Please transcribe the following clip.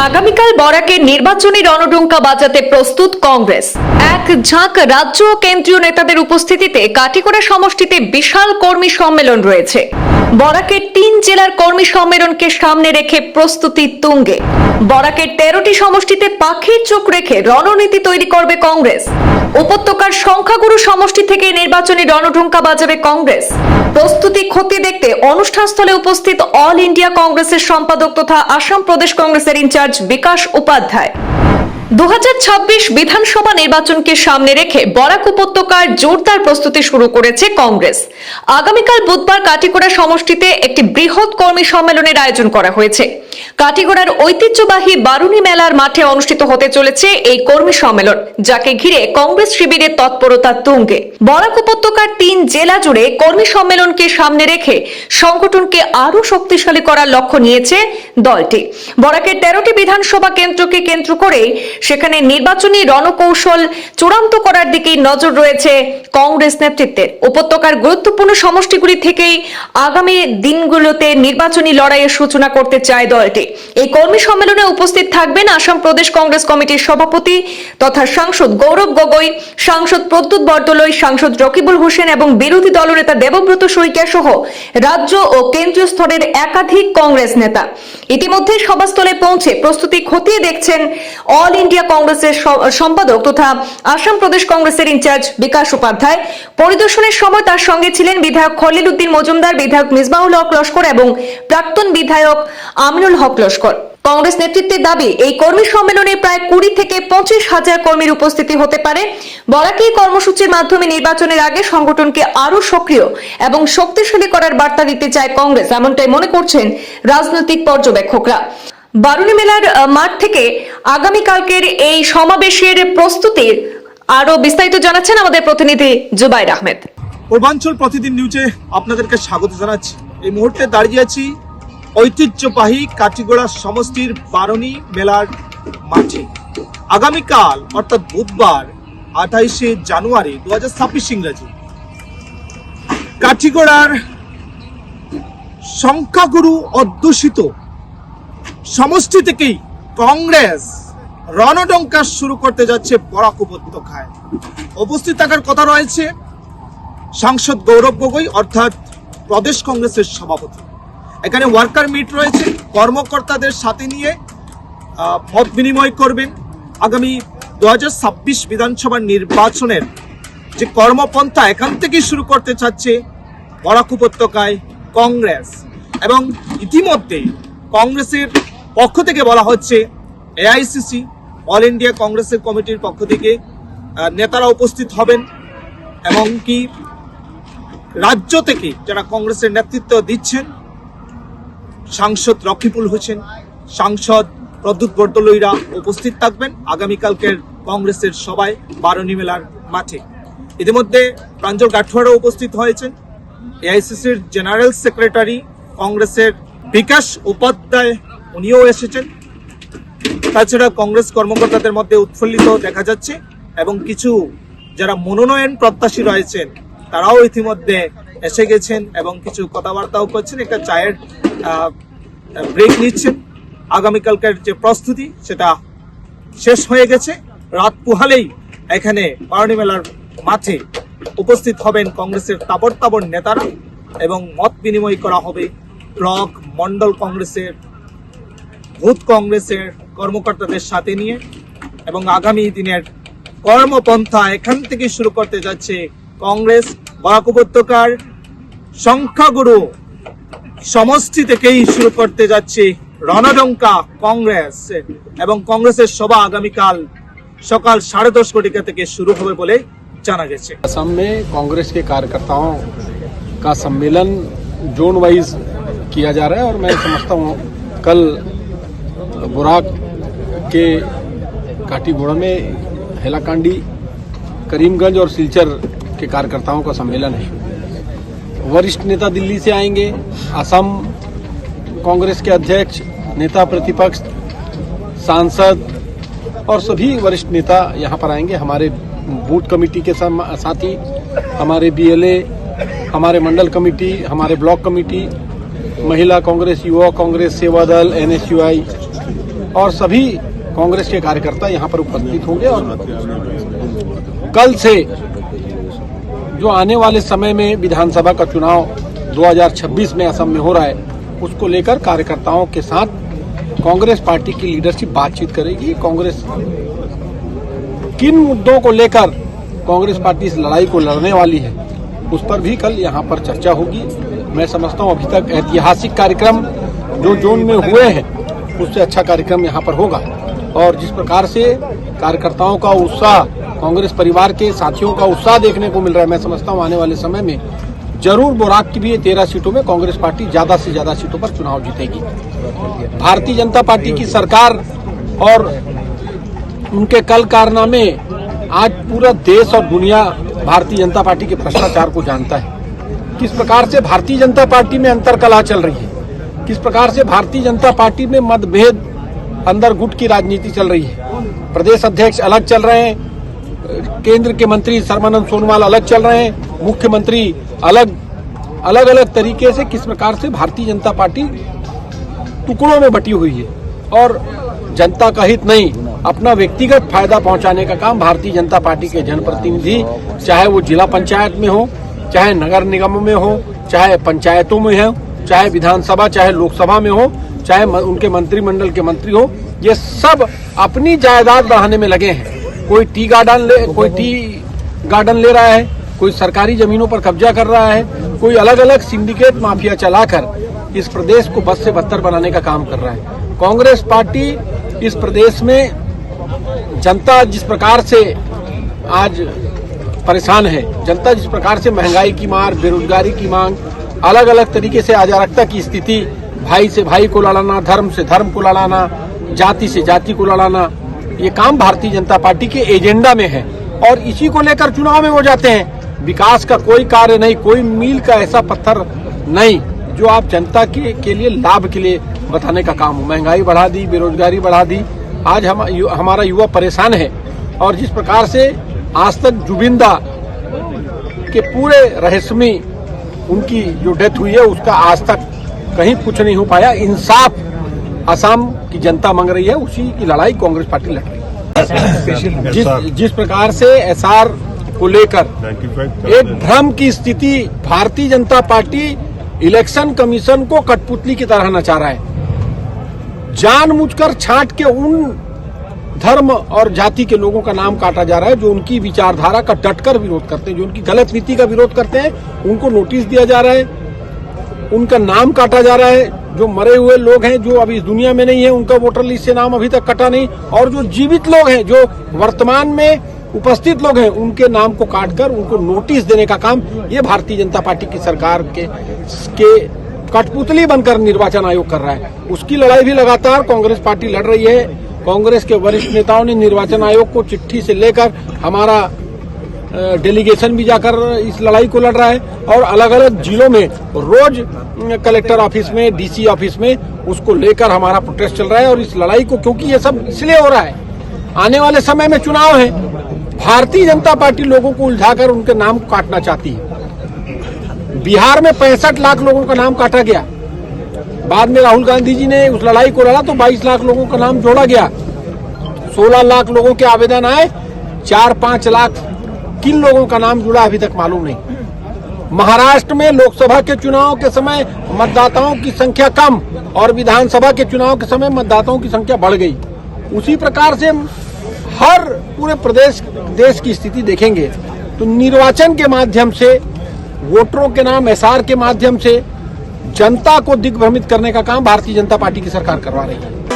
আগামীকাল বরাকের নির্বাচনী রণডঙ্কা বাজাতে প্রস্তুত কংগ্রেস। এক ঝাঁক রাজ্য ও কেন্দ্রীয় নেতাদের উপস্থিতিতে কাটিগড়া সমষ্টিতে বিশাল কর্মী সম্মেলন রয়েছে। বরাকের ৩ জেলার কর্মী সম্মেলনকে সামনে রেখে প্রস্তুতি তুঙ্গে। বরাকের ১৩টি সমষ্টিতে পাখির চোখ রেখে রণনীতি তৈরি করবে কংগ্রেস। উপত্যকার সংখ্যাগুরু সমষ্টি থেকে নির্বাচনী রণডঙ্কা বাজাবে কংগ্রেস। প্রস্তুতি খতিয়ে দেখতে অনুষ্ঠানস্থলে উপস্থিত অল ইন্ডিয়া কংগ্রেসের সম্পাদক তথা আসাম প্রদেশ কংগ্রেসের ইনচার্জ বিকাশ উপাধ্যায়। ২০২৬ বিধানসভা নির্বাচনকে সামনে রেখে বরাক উপত্যকার জোরদার প্রস্তুতি শুরু করেছে কংগ্রেস। আগামীকাল বুধবার কাটিগড়া সমষ্টিতে একটি বৃহৎ কর্মী সম্মেলনের আয়োজন করা হয়েছে। কাটিগড়ার ঐতিহ্যবাহী বারুণী মেলার মাঠে অনুষ্ঠিত হতে চলেছে এই কর্মী সম্মেলন, যাকে ঘিরে কংগ্রেস শিবিরের তৎপরতা তুঙ্গে। বরাক উপত্যকার ৩ জেলা জুড়ে কর্মী সম্মেলনকে সামনে রেখে সংগঠনকে আরো শক্তিশালী করার লক্ষ্য নিয়েছে দলটি। বরাকের ১৩টি বিধানসভা কেন্দ্রকে কেন্দ্র করে সেখানে নির্বাচনী রণকৌশল চূড়ান্ত করার দিকে নজর রয়েছে কংগ্রেস নেতৃত্বের। উপত্যকার গুরুত্বপূর্ণ সমষ্টিগুলি থেকেই আগামী দিনগুলোতে নির্বাচনী লড়াইয়ের সূচনা করতে চায় দলটি। এই কর্মী সম্মেলনে উপস্থিত থাকবেন আসাম প্রদেশ কংগ্রেস কমিটির সভাপতি তথা সাংসদ গৌরব গগৈ, সাংসদ প্রদ্যুৎ বরদলৈ, সাংসদ রকিবুল হোসেন এবং বিরোধী দলনেতা দেবব্রত শইকীয়া সহ রাজ্য ও কেন্দ্রীয় স্তরের একাধিক কংগ্রেস নেতা। ইতিমধ্যে সভাস্থলে পৌঁছে প্রস্তুতি খতিয়ে দেখছেন অল ইন্ডিয়া কংগ্রেসের সম্পাদক তথা আসাম প্রদেশ কংগ্রেসের ইনচার্জ বিকাশ উপাধ্যায়। পরিদর্শনের সময় তার সঙ্গে ছিলেন বিধায়ক খলিল উদ্দিন মজুমদার, বিধায়ক মিসবাহুল হক লস্কর এবং প্রাক্তন বিধায়ক আমিনুল হক লস্কর। কংগ্রেস নেতৃত্বের দাবি, এই কর্মী সম্মেলনে প্রায় ২০ থেকে ২৫ হাজার কর্মীর উপস্থিতি হতে পারে। বরাকে কর্মসূচির মাধ্যমে নির্বাচনের আগে সংগঠনকে আরো সক্রিয় এবং শক্তিশালী করার বার্তা দিতে চায় কংগ্রেস, এমনটাই মনে করছেন রাজনৈতিক পর্যবেক্ষকরা। বারুণী মেলার মাঠ থেকে আগামীকালকের এই সমাবেশের প্রস্তুতির আরো বিস্তারিত জানাচ্ছেন আমাদের প্রতিনিধি জুবাইর আহমেদ। পূর্বাঞ্চল প্রতিদিন নিউজে আপনাদেরকে স্বাগত জানাচ্ছি। এই মুহূর্তে দাঁড়িয়ে আছি ঐতিহ্যবাহী কাটিগড়া সমষ্টির বারুণী মেলার মাঠে। আগামীকাল অর্থাৎ বুধবার ২৮শে জানুয়ারি ২০২৬ ইংরেজি কাটিগড়ার সংখ্যাগুরু অধ্যুষিত সমষ্টি থেকেই কংগ্রেস রণডঙ্কা শুরু করতে যাচ্ছে বরাক উপত্যকায়। উপস্থিত থাকার কথা রয়েছে সাংসদ গৌরব গগৈ অর্থাৎ প্রদেশ কংগ্রেসের সভাপতি। এখানে ওয়ার্কার মিট রয়েছে, কর্মকর্তাদের সাথে নিয়ে মত বিনিময় করবেন। আগামী ২০২৬ বিধানসভা নির্বাচনের যে কর্মপন্থা এখান থেকেই শুরু করতে চাচ্ছে বরাক উপত্যকায় কংগ্রেস। এবং ইতিমধ্যে কংগ্রেসের পক্ষ থেকে বলা হচ্ছে এআইসিসি অল ইন্ডিয়া কংগ্রেসের কমিটির পক্ষ থেকে নেতারা উপস্থিত হবেন এবং কি রাজ্য থেকে যারা কংগ্রেসের নেতৃত্ব দিচ্ছেন সাংসদ রকিবুল হোসেন, সাংসদ প্রদ্যুৎ বরদলৈরা উপস্থিত থাকবেন আগামীকালকের কংগ্রেসের সভায় বারুণী মেলার মাঠে। ইতিমধ্যে প্রাঞ্জল গাঠুয়ারও উপস্থিত হয়েছেন, এআইসিসির জেনারেল সেক্রেটারি কংগ্রেসের বিকাশ উপাধ্যায় উনিও এসেছেন। তাছাড়া কংগ্রেস কর্মকর্তাদের মধ্যে উৎফুল্লিত দেখা যাচ্ছে এবং কিছু যারা মনোনয়ন প্রত্যাশী রয়েছেন তারাও ইতিমধ্যে এসে গেছেন এবং কিছু কথাবার্তাও করছেন, একটা চায়ের ব্রেক নিচ্ছেন। আগামীকালকার যে প্রস্তুতি সেটা শেষ হয়ে গেছে। রাত পুহালেই এখানে বারুণী মেলার মাঠে উপস্থিত হবেন কংগ্রেসের তাবড় তাবড় নেতারা এবং মত বিনিময় করা হবে ব্লক মন্ডল কংগ্রেসের, বুথ কংগ্রেসের কর্মকর্তাদের সাথে নিয়ে। এবং আগামী দিনের কর্মপন্থা এখান থেকে শুরু করতে যাচ্ছে কংগ্রেস। বরাক উপত্যকার সংখ্যাগুরু সমষ্টি থেকেই শুরু করতে যাচ্ছে রণডঙ্কা কংগ্রেস এবং কংগ্রেসের সভা আগামীকাল সকাল 10:30 ঘটিকা থেকে শুরু হবে বলে জানা গেছে। असम में कांग्रेस के कार्यकर्ताओं का सम्मेलन जोन वाइज किया जा रहा है और मैं समझता हूँ कल बुराक के काटीगोड़ा में हैलाकांडी, करीमगंज और सिलचर के कार्यकर्ताओं का सम्मेलन है। वरिष्ठ नेता दिल्ली से आएंगे, असम कांग्रेस के अध्यक्ष, नेता प्रतिपक्ष, सांसद और सभी वरिष्ठ नेता यहाँ पर आएंगे। हमारे बूथ कमेटी के साथी, हमारे बीएलए, हमारे मंडल कमेटी, हमारे ब्लॉक कमेटी, महिला कांग्रेस, युवा कांग्रेस, सेवा दल, एनएसयूआई और सभी कांग्रेस के कार्यकर्ता यहाँ पर उपस्थित होंगे और कल से जो आने वाले समय में विधानसभा का चुनाव 2026 में असम में हो रहा है, उसको लेकर कार्यकर्ताओं के साथ कांग्रेस पार्टी की लीडरशिप बातचीत करेगी। कांग्रेस किन मुद्दों को लेकर कांग्रेस पार्टी इस लड़ाई को लड़ने वाली है, उस पर भी कल यहाँ पर चर्चा होगी। मैं समझता हूँ अभी तक ऐतिहासिक कार्यक्रम जो जोन में हुए हैं, उससे अच्छा कार्यक्रम यहाँ पर होगा। और जिस प्रकार से कार्यकर्ताओं का उत्साह, कांग्रेस परिवार के साथियों का उत्साह देखने को मिल रहा है, मैं समझता हूँ आने वाले समय में जरूर बोराक की भी 13 सीटों में कांग्रेस पार्टी ज्यादा से ज्यादा सीटों पर चुनाव जीतेगी। भारतीय जनता पार्टी की सरकार और उनके कल कारनामे, आज पूरा देश और दुनिया भारतीय जनता पार्टी के भ्रष्टाचार को जानता है। किस प्रकार से भारतीय जनता पार्टी में अंतरकलह चल रही है, किस प्रकार से भारतीय जनता पार्टी में मतभेद, अंदर गुट की राजनीति चल रही है। प्रदेश अध्यक्ष अलग चल रहे हैं, केंद्र के मंत्री सर्बानंद सोनोवाल अलग चल रहे हैं, मुख्यमंत्री अलग अलग तरीके से किस प्रकार से भारतीय जनता पार्टी टुकड़ों में बटी हुई है और जनता का हित नहीं, अपना व्यक्तिगत फायदा पहुंचाने का काम भारतीय जनता पार्टी के जनप्रतिनिधि, चाहे वो जिला पंचायत में हो, चाहे नगर निगमों में हो, चाहे पंचायतों में हो, चाहे विधानसभा, चाहे लोकसभा में हो, चाहे उनके मंत्रिमंडल के मंत्री हो, ये सब अपनी जायदाद बढ़ाने में लगे हैं। कोई टी गार्डन ले रहा है, कोई सरकारी जमीनों पर कब्जा कर रहा है, कोई अलग अलग सिंडिकेट माफिया चलाकर इस प्रदेश को बद से बदतर बनाने का काम कर रहा है। कांग्रेस पार्टी इस प्रदेश में जनता जिस प्रकार से आज परेशान है, जनता जिस प्रकार से महंगाई की मार, बेरोजगारी की मांग, अलग अलग तरीके से अराजकता की स्थिति, भाई से भाई को लड़ाना, धर्म से धर्म को लड़ाना, जाति से जाति को लड़ाना, ये काम भारतीय जनता पार्टी के एजेंडा में है और इसी को लेकर चुनाव में हो जाते हैं। विकास का कोई कार्य नहीं, कोई मील का ऐसा पत्थर नहीं जो आप जनता के लिए, लाभ के लिए बताने का काम हो। महंगाई बढ़ा दी, बेरोजगारी बढ़ा दी, आज हमारा युवा परेशान है और जिस प्रकार से आज तक जुबिंदा के पूरे रहस्यमी उनकी जो डेथ हुई है, उसका आज तक कहीं कुछ नहीं हो पाया। इंसाफ असम की जनता मांग रही है, उसी की लड़ाई कांग्रेस पार्टी लड़ रही है। जिस प्रकार से एसआर को लेकर एक भ्रम की स्थिति Bharatiya Janata party election commission को कठपुतली की तरह नचा रहा है, जानबूझकर छांट के उन धर्म और जाति के लोगों का नाम काटा जा रहा है जो उनकी विचारधारा का डटकर विरोध करते हैं, जो उनकी गलत नीति का विरोध करते हैं, उनको नोटिस दिया जा रहा है, उनका नाम काटा जा रहा है। जो मरे हुए लोग हैं, जो अभी इस दुनिया में नहीं है, उनका वोटर लिस्ट से नाम अभी तक कटा नहीं, और जो जीवित लोग हैं, जो वर्तमान में उपस्थित लोग हैं, उनके नाम को काटकर उनको नोटिस देने का काम ये भारतीय जनता पार्टी की सरकार के कठपुतली बनकर निर्वाचन आयोग कर रहा है। उसकी लड़ाई भी लगातार कांग्रेस पार्टी लड़ रही है। कांग्रेस के वरिष्ठ नेताओं ने निर्वाचन आयोग को चिट्ठी से लेकर, हमारा डेलीगेशन भी जाकर इस लड़ाई को लड़ रहा है और अलग अलग जिलों में रोज कलेक्टर ऑफिस में, डीसी ऑफिस में उसको लेकर हमारा प्रोटेस्ट चल रहा है। और इस लड़ाई को, क्योंकि ये सब इसलिए हो रहा है, आने वाले समय में चुनाव है, भारतीय जनता पार्टी लोगों को उलझाकर उनके नाम को काटना चाहती है। बिहार में 65 लाख लोगों का नाम काटा गया, बाद में राहुल गांधी जी ने उस लड़ाई को लड़ा तो 22 लाख लोगों का नाम जोड़ा गया, 16 लाख लोगों के आवेदन आए, 4-5 लाख किन लोगों का नाम जुड़ा अभी तक मालूम नहीं। महाराष्ट्र में लोकसभा के चुनाव के समय मतदाताओं की संख्या कम और विधानसभा के चुनाव के समय मतदाताओं की संख्या बढ़ गई। उसी प्रकार से हर पूरे प्रदेश देश की स्थिति देखेंगे तो निर्वाचन के माध्यम से, वोटरों के नाम एसआर के माध्यम से जनता को दिग्भ्रमित करने का काम भारतीय जनता पार्टी की सरकार करवा रही है।